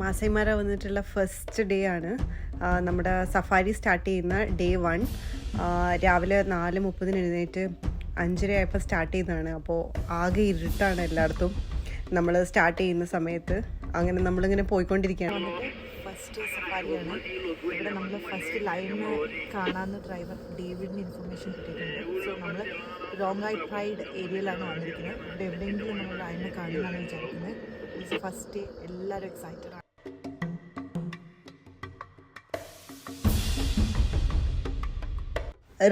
മാസൈമാര വന്നിട്ടുള്ള first day ആണ്. നമ്മുടെ സഫാരി സ്റ്റാർട്ട് ചെയ്യുന്ന ഡേ 1 രാവിലെ 4:30 എഴുന്നേറ്റ് 5:30 ആയപ്പോൾ സ്റ്റാർട്ട് ചെയ്യുന്നതാണ്. അപ്പോൾ ആകെ ഇരുട്ടാണ് എല്ലായിടത്തും നമ്മൾ സ്റ്റാർട്ട് ചെയ്യുന്ന സമയത്ത്. അങ്ങനെ നമ്മളിങ്ങനെ പോയിക്കൊണ്ടിരിക്കുകയാണ്. ഫസ്റ്റ് സഫാരിയാണ്. ഇവിടെ നമ്മൾ ഫസ്റ്റ് ലൈന് കാണാവുന്ന ഡ്രൈവർ ഡേവിഡിന് ഇൻഫർമേഷൻ കിട്ടിയിട്ടുണ്ട്. സോ നമ്മൾ റോങ്ങായ് പ്രൈഡ് ഏരിയയിലാണ് വന്നിരിക്കുന്നത്. ഇവിടെ എവിടെയെങ്കിലും നമ്മൾ ലൈനെ കാണുന്നതാണ് വിചാരിക്കുന്നത്. ഇത് ഫസ്റ്റ് ഡേ, എല്ലാവരും എക്സൈറ്റഡ് ആണ്.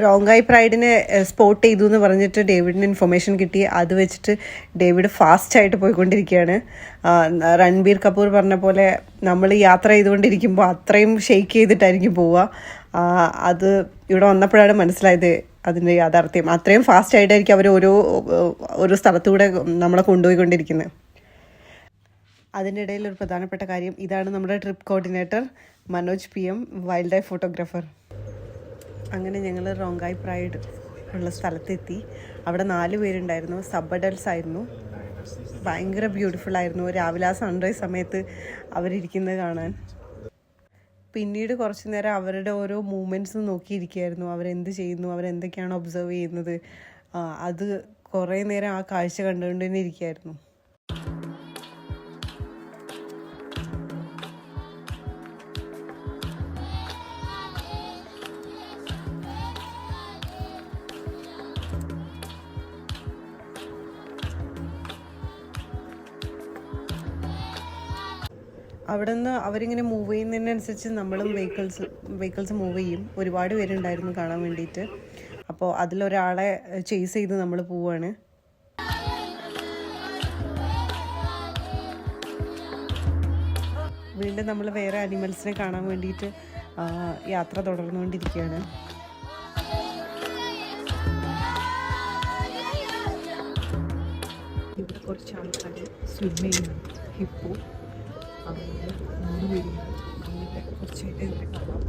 റോങ്ങായ് പ്രൈഡിനെ സ്പോട്ട് ചെയ്തു എന്ന് പറഞ്ഞിട്ട് ഡേവിഡിന് ഇൻഫർമേഷൻ കിട്ടി. അത് വെച്ചിട്ട് ഡേവിഡ് ഫാസ്റ്റായിട്ട് പോയിക്കൊണ്ടിരിക്കുകയാണ്. രൺബീർ കപൂർ പറഞ്ഞ പോലെ നമ്മൾ യാത്ര ചെയ്തുകൊണ്ടിരിക്കുമ്പോൾ അത്രയും ഷെയ്ക്ക് ചെയ്തിട്ടായിരിക്കും പോവുക. അത് ഇവിടെ വന്നപ്പോഴാണ് മനസ്സിലായത് അതിൻ്റെ യാഥാർത്ഥ്യം. അത്രയും ഫാസ്റ്റായിട്ടായിരിക്കും അവർ ഓരോ സ്ഥലത്തൂടെ നമ്മളെ കൊണ്ടുപോയിക്കൊണ്ടിരിക്കുന്നത്. അതിൻ്റെ ഇടയിൽ ഒരു പ്രധാനപ്പെട്ട കാര്യം, ഇതാണ് നമ്മുടെ trip coordinator Manoj PM, wild life photographer. അങ്ങനെ ഞങ്ങൾ റോങ്ങായ് പ്രൈഡ് ഉള്ള സ്ഥലത്തെത്തി. അവിടെ 4 പേരുണ്ടായിരുന്നു. സബ് അഡൽട്സ് ആയിരുന്നു. ഭയങ്കര ബ്യൂട്ടിഫുൾ ആയിരുന്നു. രാവിലെ സൺറൈസ് സമയത്ത് അവരിയ്ക്കുന്നത് കാണാൻ. പിന്നീട് കുറച്ച് നേരം അവരുടെ ഓരോ മൂവ്മെൻറ്റ്സ് നോക്കിയിരിക്കുകയായിരുന്നു. അവരെന്ത് ചെയ്യുന്നു, അവരെന്തൊക്കെയാണ് ഒബ്സർവ് ചെയ്യുന്നത്, അത് കുറേ നേരം ആ കാഴ്ച കണ്ടുകൊണ്ട് തന്നെ ഇരിക്കുകയായിരുന്നു. അവിടെ നിന്ന് അവരിങ്ങനെ മൂവ് ചെയ്യുന്നതിനനുസരിച്ച് നമ്മളും വെഹിക്കിൾസ് മൂവ് ചെയ്യും. ഒരുപാട് പേരുണ്ടായിരുന്നു കാണാൻ വേണ്ടിയിട്ട്. അപ്പോൾ അതിലൊരാളെ ചേസ് ചെയ്ത് നമ്മൾ പോവുകയാണ്. വീണ്ടും നമ്മൾ വേറെ അനിമൽസിനെ കാണാൻ വേണ്ടിയിട്ട് യാത്ര തുടർന്നുകൊണ്ടിരിക്കുകയാണ്. ഇവിടെ കുറച്ച് ആൾക്കാർ സ്വിം ചെയ്യുന്നു. ഹിപ്പോ അങ്ങനെ 3 പേരുണ്ട്. അങ്ങനെ കുറച്ചായിട്ട് ഇവിടെ കാണാം.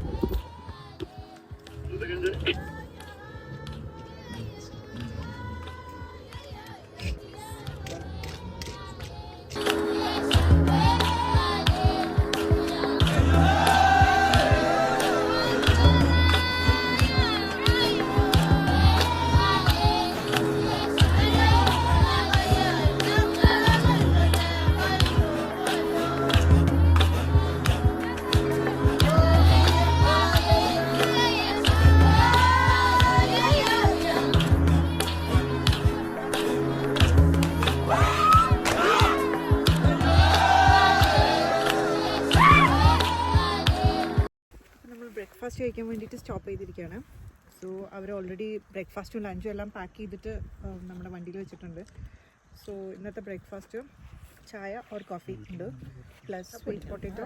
ബ്രേക്ക്ഫാസ്റ്റ് കഴിക്കാൻ വേണ്ടിയിട്ട് സ്റ്റോപ്പ് ചെയ്തിരിക്കുകയാണ്. സോ അവർ ഓൾറെഡി ബ്രേക്ക്ഫാസ്റ്റും ലഞ്ചും എല്ലാം പാക്ക് ചെയ്തിട്ട് നമ്മുടെ വണ്ടിയിൽ വെച്ചിട്ടുണ്ട്. സോ ഇന്നത്തെ ബ്രേക്ക്ഫാസ്റ്റ് ചായ ഓർ കോഫി ഉണ്ട്, പ്ലസ് സ്വീറ്റ് പൊട്ടറ്റോ,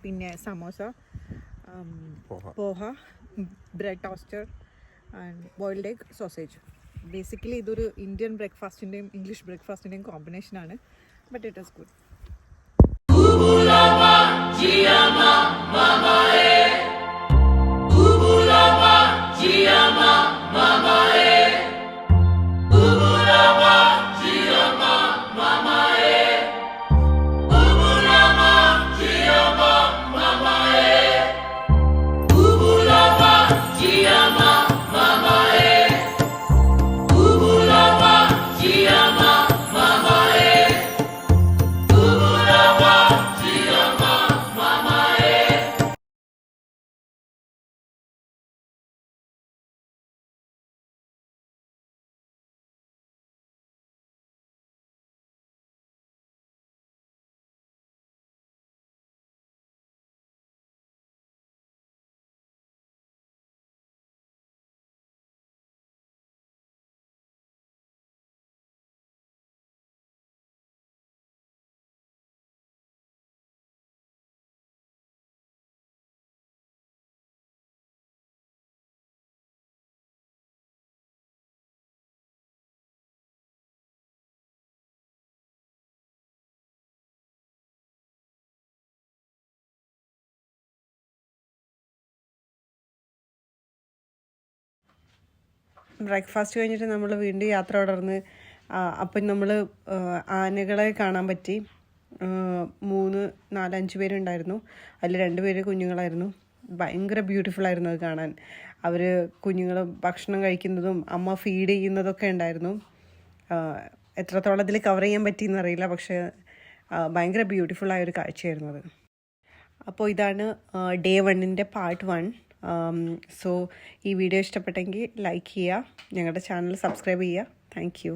പിന്നെ samosa, poha, bread toaster and boiled egg, sausage. Basically ഇതൊരു ഇന്ത്യൻ ബ്രേക്ക്ഫാസ്റ്റിൻ്റെയും ഇംഗ്ലീഷ് ബ്രേക്ക്ഫാസ്റ്റിൻ്റെയും കോമ്പിനേഷനാണ്. But it is good. Breakfast കഴിഞ്ഞിട്ട് നമ്മൾ വീണ്ടും യാത്ര തുടർന്ന് അപ്പം നമ്മൾ ആനകളെ കാണാൻ പറ്റി. 4-5 പേരുണ്ടായിരുന്നു. അതിൽ 2 പേര് കുഞ്ഞുങ്ങളായിരുന്നു. ഭയങ്കര ബ്യൂട്ടിഫുൾ ആയിരുന്നു അത് കാണാൻ. അവർ കുഞ്ഞുങ്ങൾ ഭക്ഷണം കഴിക്കുന്നതും അമ്മ ഫീഡ് ചെയ്യുന്നതൊക്കെ ഉണ്ടായിരുന്നു. എത്രത്തോളം അതിൽ കവർ ചെയ്യാൻ പറ്റിയെന്നറിയില്ല, പക്ഷേ ഭയങ്കര ബ്യൂട്ടിഫുള്ളായൊരു കാഴ്ചയായിരുന്നു അത്. അപ്പോൾ ഇതാണ് ഡേ 1ൻ്റെ പാർട്ട് 1. സോ ഈ വീഡിയോ ഇഷ്ടപ്പെട്ടെങ്കിൽ ലൈക്ക് ചെയ്യുക, ഞങ്ങളുടെ ചാനൽ സബ്സ്ക്രൈബ് ചെയ്യുക. Thank you.